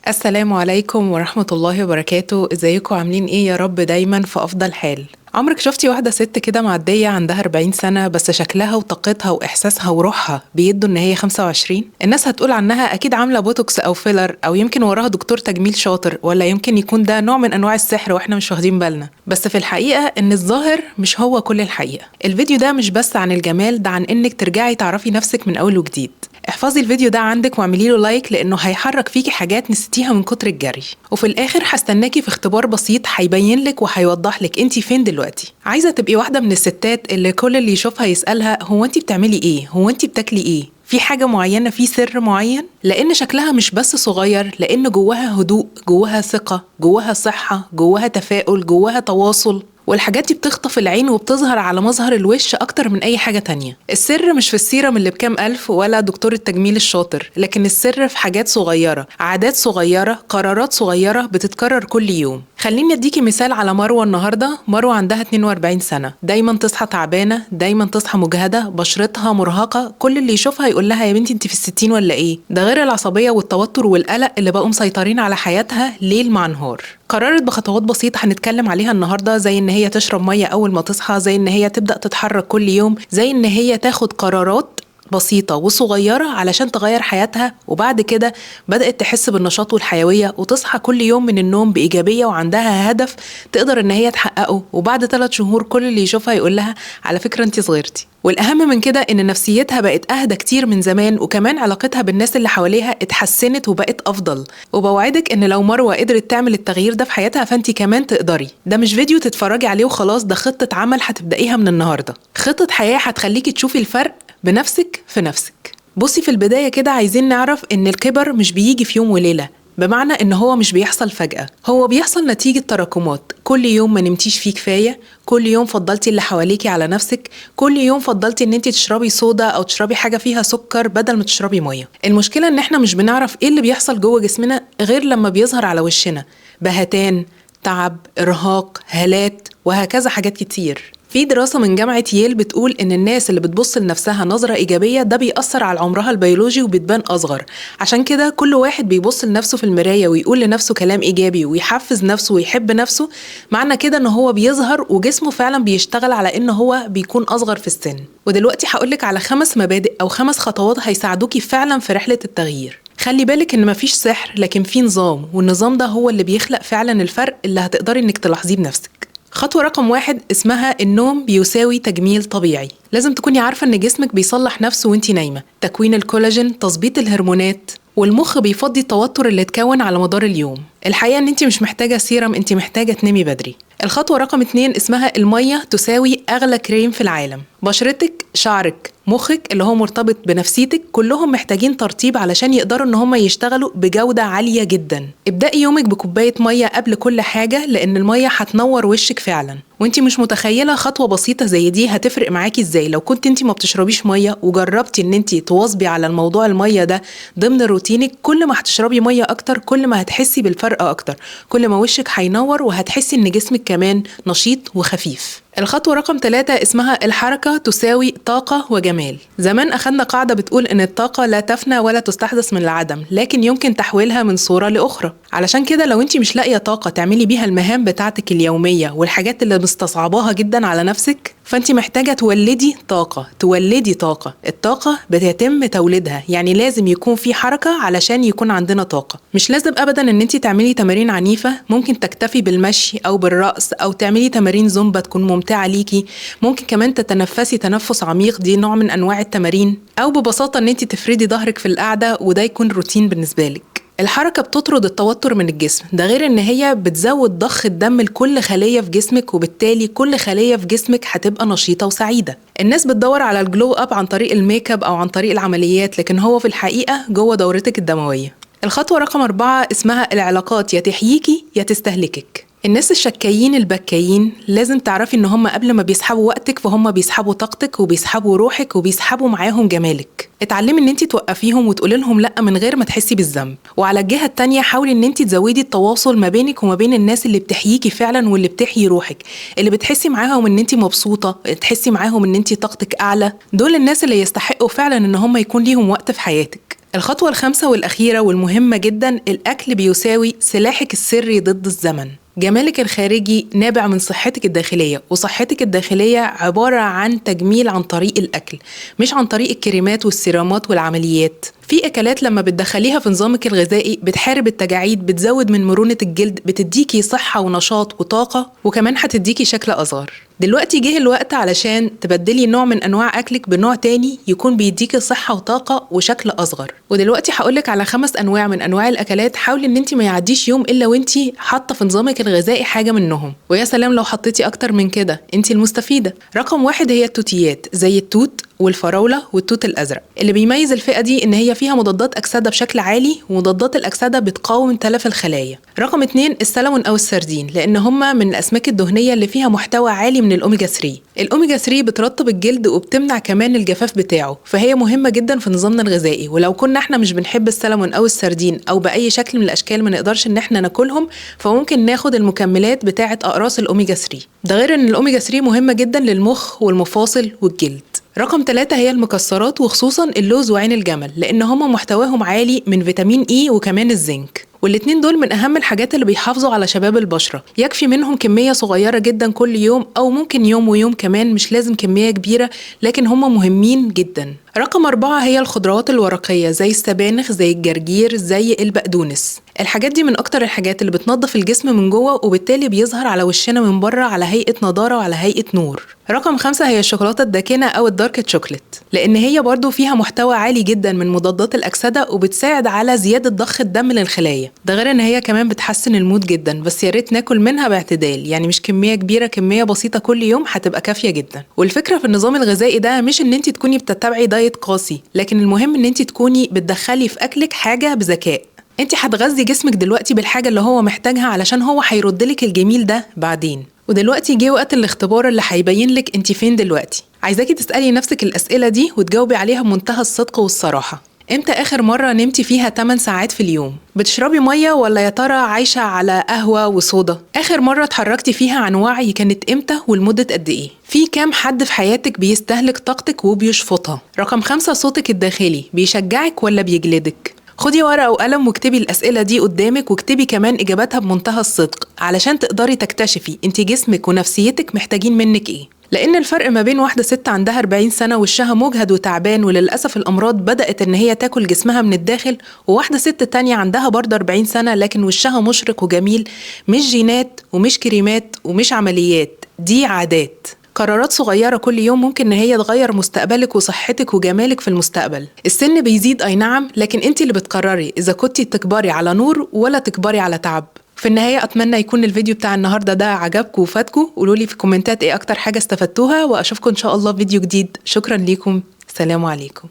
السلام عليكم ورحمة الله وبركاته. ازيكم عاملين ايه؟ يا رب دايما في افضل حال. عمرك شفتي واحدة ست كده معدية عندها 40 سنة بس شكلها وطاقتها واحساسها وروحها بيدوا ان هي 25؟ الناس هتقول عنها اكيد عاملة بوتوكس او فيلر، او يمكن وراها دكتور تجميل شاطر، ولا يمكن يكون ده نوع من انواع السحر واحنا مش واخدين بالنا. بس في الحقيقة ان الظاهر مش هو كل الحقيقة. الفيديو ده مش بس عن الجمال، ده عن انك ترجعي تعرفي نفسك من اول وجديد. احفظي الفيديو ده عندك واعملي له لايك، لانه هيحرك فيكي حاجات نسيتيها من كتر الجري. وفي الاخر هستناكي في اختبار بسيط هيبين لك وهيوضح لك انتي فين دلوقتي. عايزه تبقي واحده من الستات اللي كل اللي يشوفها يسالها هو انتي بتعملي ايه؟ هو انتي بتاكلي ايه؟ في حاجة معينة، في سر معين؟ لأن شكلها مش بس صغير، لأن جواها هدوء، جواها ثقة، جواها صحة، جواها تفاؤل، جواها تواصل. والحاجات دي بتخطف العين وبتظهر على مظهر الوش أكتر من أي حاجة تانية. السر مش في السيرم اللي بكام ألف ولا دكتور التجميل الشاطر، لكن السر في حاجات صغيرة، عادات صغيرة، قرارات صغيرة بتتكرر كل يوم. خليني اديكي مثال على مروة النهاردة. مروة عندها 42 سنة، دايما تصحى تعبانة، دايما تصحى مجهدة، بشرتها مرهقة، كل اللي يشوفها يقول لها يا بنتي انت في الستين ولا ايه؟ ده غير العصبية والتوتر والقلق اللي بقوا مسيطرين على حياتها ليل مع نهار. قررت بخطوات بسيطة هنتكلم عليها النهاردة، زي ان هي تشرب مية اول ما تصحى، زي ان هي تبدأ تتحرك كل يوم، زي ان هي تاخد قرارات بسيطة وصغيرة علشان تغير حياتها. وبعد كده بدأت تحس بالنشاط والحيوية، وتصحى كل يوم من النوم بإيجابية وعندها هدف تقدر إن هي تحققه. وبعد 3 شهور كل اللي يشوفها يقول لها على فكرة انت صغيرتي. والأهم من كده إن نفسيتها بقت أهدى كتير من زمان، وكمان علاقتها بالناس اللي حواليها اتحسنت وبقت أفضل. وبوعدك إن لو مروة قدرت تعمل التغيير ده في حياتها فانت كمان تقدري. ده مش فيديو تتفرجي عليه وخلاص، ده خطة عمل هتبدأيها من النهاردة، خطة حياة هتخليكي تشوفي الفرق بنفسك في نفسك. بصي، في البداية كده عايزين نعرف إن الكبر مش بيجي في يوم وليلة، بمعنى إن هو مش بيحصل فجأة، هو بيحصل نتيجة تراكمات. كل يوم ما نمتيش فيه كفاية، كل يوم فضلتي اللي حواليكي على نفسك، كل يوم فضلتي إن انتي تشربي صودا أو تشربي حاجة فيها سكر بدل ما تشربي مية. المشكلة إن احنا مش بنعرف إيه اللي بيحصل جوه جسمنا غير لما بيظهر على وشنا: بهتان، تعب، إرهاق، هالات، وهكذا حاجات كتير. في دراسة من جامعة ييل بتقول إن الناس اللي بتبص لنفسها نظرة إيجابية ده بيأثر على عمرها البيولوجي وبتبان أصغر. عشان كده كل واحد بيبص لنفسه في المراية ويقول لنفسه كلام إيجابي ويحفز نفسه ويحب نفسه، معنى كده إن هو بيظهر وجسمه فعلا بيشتغل على إن هو بيكون أصغر في السن. ودلوقتي هقولك على 5 مبادئ أو 5 خطوات هيساعدوكي فعلا في رحلة التغيير. خلي بالك إن مفيش سحر، لكن في نظام، والنظام ده هو اللي بيخلق فعلا الفرق اللي هتقدري إنك تلاحظيه بنفسك. خطوة رقم 1 اسمها النوم بيساوي تجميل طبيعي. لازم تكوني عارفة ان جسمك بيصلح نفسه وانتي نايمة، تكوين الكولاجين، تظبيط الهرمونات، والمخ بيفضي التوتر اللي اتكون على مدار اليوم. الحقيقة ان انتي مش محتاجة سيرم، انتي محتاجة تنامي بدري. الخطوة رقم 2 اسمها المية تساوي أغلى كريم في العالم. بشرتك، شعرك، مخك اللي هو مرتبط بنفسيتك، كلهم محتاجين ترطيب علشان يقدروا ان هم يشتغلوا بجودة عالية جدا. ابدأي يومك بكوباية مية قبل كل حاجة، لان المية هتنور وشك فعلا. وانتي مش متخيلة خطوة بسيطة زي دي هتفرق معاكي ازاي لو كنت انتي ما بتشربيش مية وجربتي ان انتي تواظبي على الموضوع المية ده ضمن روتينك. كل ما هتشربي مية اكتر كل ما هتحسي بالفرق اكتر، كل ما وشك هينور وهتحسي ان جسمك كمان نشيط وخفيف. الخطوة رقم 3 اسمها الحركة تساوي طاقة وجمال. زمان أخدنا قاعدة بتقول إن الطاقة لا تفنى ولا تستحدث من العدم، لكن يمكن تحويلها من صورة لأخرى. علشان كده لو انتي مش لاقية طاقة تعملي بيها المهام بتاعتك اليومية والحاجات اللي مستصعباها جدا على نفسك، فانتي محتاجة تولدي طاقة. تولدي طاقة، الطاقة بيتم توليدها، يعني لازم يكون في حركة علشان يكون عندنا طاقة. مش لازم أبدا إن انتي تعملي تمارين عنيفة، ممكن تكتفي بالمشي أو بالرقص أو تعملي تمارين زومبا تكون ممتعة ليكي. ممكن كمان تتنفسي تنفس عميق، دي نوع من أنواع التمارين. أو ببساطة إن انتي تفردي ظهرك في القعدة وده يكون روتين بالنسبة لك. الحركة بتطرد التوتر من الجسم، ده غير ان هي بتزود ضخ الدم لكل خلية في جسمك، وبالتالي كل خلية في جسمك هتبقى نشيطة وسعيدة. الناس بتدور على الجلو اب عن طريق الميك اب او عن طريق العمليات، لكن هو في الحقيقة جوه دورتك الدموية. الخطوة رقم 4 اسمها العلاقات يا تحييكي يا تستهلكك. الناس الشكايين البكايين لازم تعرفي ان هم قبل ما بيسحبوا وقتك فهم بيسحبوا طاقتك وبيسحبوا روحك وبيسحبوا معاهم جمالك. اتعلمي ان انت توقفيهم وتقولي لهم لا من غير ما تحسي بالذنب. وعلى الجهة التانية حاولي ان انت تزودي التواصل ما بينك وما بين الناس اللي بتحييكي فعلا واللي بتحيي روحك، اللي بتحسي معاهم ان انت مبسوطة، تحسي معاهم ان انت طاقتك اعلى. دول الناس اللي يستحقوا فعلا ان هم يكون ليهم وقت في حياتك. الخطوة الخامسة والأخيرة والمهمة جدا، الأكل بيساوي سلاحك السري ضد الزمن. جمالك الخارجي نابع من صحتك الداخلية، وصحتك الداخلية عبارة عن تجميل عن طريق الأكل، مش عن طريق الكريمات والسيرامات والعمليات. في أكلات لما بتدخليها في نظامك الغذائي بتحارب التجاعيد، بتزود من مرونة الجلد، بتديكي صحة ونشاط وطاقة، وكمان هتديكي شكل أصغر. دلوقتي جه الوقت علشان تبدلي نوع من أنواع أكلك بنوع تاني يكون بيديكي صحة وطاقة وشكل أصغر. ودلوقتي هقولك على 5 أنواع من أنواع الأكلات، حاولي إن انت ما يعديش يوم إلا وانت حاطة في نظامك الغذائي حاجة منهم، ويا سلام لو حطيتي أكتر من كده انت المستفيدة. رقم 1 هي التوتيات، زي التوت والفراولة والتوت الأزرق. اللي بيميز الفئة دي إن هي فيها مضادات أكسدة بشكل عالي، ومضادات الأكسدة بتقاوم تلف الخلايا. رقم 2 السلمون أو السردين، لأن هما من الأسماك الدهنية اللي فيها محتوى عالي من الأوميجا 3. الأوميجا 3 بترطب الجلد وبتمنع كمان الجفاف بتاعه، فهي مهمة جدا في نظامنا الغذائي. ولو كنا احنا مش بنحب السلمون أو السردين أو بأي شكل من الأشكال ما نقدرش إن احنا ناكلهم، فممكن ناخد المكملات بتاعة أقراص الأوميجا 3. ده غير إن الأوميجا 3 مهمة جدا للمخ والمفاصل والجلد. رقم 3 هي المكسرات، وخصوصا اللوز وعين الجمل، لأن هما محتواهم عالي من فيتامين إي وكمان الزنك، والاتنين دول من أهم الحاجات اللي بيحافظوا على شباب البشرة. يكفي منهم كمية صغيرة جدا كل يوم، أو ممكن يوم ويوم كمان، مش لازم كمية كبيرة، لكن هما مهمين جدا. رقم 4 هي الخضروات الورقية، زي السبانخ، زي الجرجير، زي البقدونس. الحاجات دي من أكتر الحاجات اللي بتنظف الجسم من جوه، وبالتالي بيظهر على وشنا من بره على هيئة نضارة وعلى هيئة نور. رقم 5 هي الشوكولاتة الداكنة أو الدارك شوكليت، لأن هي برضو فيها محتوى عالي جدا من مضادات الأكسدة، وبتساعد على زيادة ضخ الدم للخلايا. ده غير إن هي كمان بتحسن المود جدا، بس يا ريت ناكل منها باعتدال، يعني مش كمية كبيرة، كمية بسيطة كل يوم هتبقى كافية جدا. والفكرة في النظام الغذائي ده مش إن انت تكوني بتتبعي دايت قاسي، لكن المهم إن انت تكوني بتدخلي في أكلك حاجة بذكاء. انت هتغذي جسمك دلوقتي بالحاجة اللي هو محتاجها، علشان هو هيردلك الجميل ده بعدين. ودلوقتي جه وقت الاختبار اللي هيبين لك انت فين دلوقتي. عايزاكي تسألي نفسك الأسئلة دي وتجاوبي عليها بمنتهى الصدق والصراحة. امتى آخر مرة نمتي فيها 8 ساعات في اليوم؟ بتشربي مية ولا يا ترى عايشة على قهوة وصودا؟ آخر مرة اتحركتي فيها عن وعي كانت امتى ولمدة قد ايه؟ في كام حد في حياتك بيستهلك طاقتك وبيشفطها؟ رقم 5 صوتك الداخلي بيشجعك ولا بيجلدك؟ خدي ورقة وقلم واكتبي الأسئلة دي قدامك، واكتبي كمان إجاباتها بمنتهى الصدق، علشان تقدري تكتشفي انت جسمك ونفسيتك محتاجين منك ايه. لأن الفرق ما بين واحدة ست عندها 40 سنة وشها مجهد وتعبان، وللأسف الأمراض بدأت إن هي تاكل جسمها من الداخل، وواحدة ست تانية عندها برضه 40 سنة لكن وشها مشرق وجميل، مش جينات ومش كريمات ومش عمليات، دي عادات. قرارات صغيرة كل يوم ممكن إن هي تغير مستقبلك وصحتك وجمالك في المستقبل. السن بيزيد أي نعم، لكن انت اللي بتقرري إذا كنتي تكبري على نور ولا تكبري على تعب. في النهاية أتمنى يكون الفيديو بتاع النهاردة ده عجبكم وفادكم. قولولي في الكومنتات إيه أكتر حاجة استفدتوها، وأشوفكم إن شاء الله في فيديو جديد. شكرا ليكم، سلام عليكم.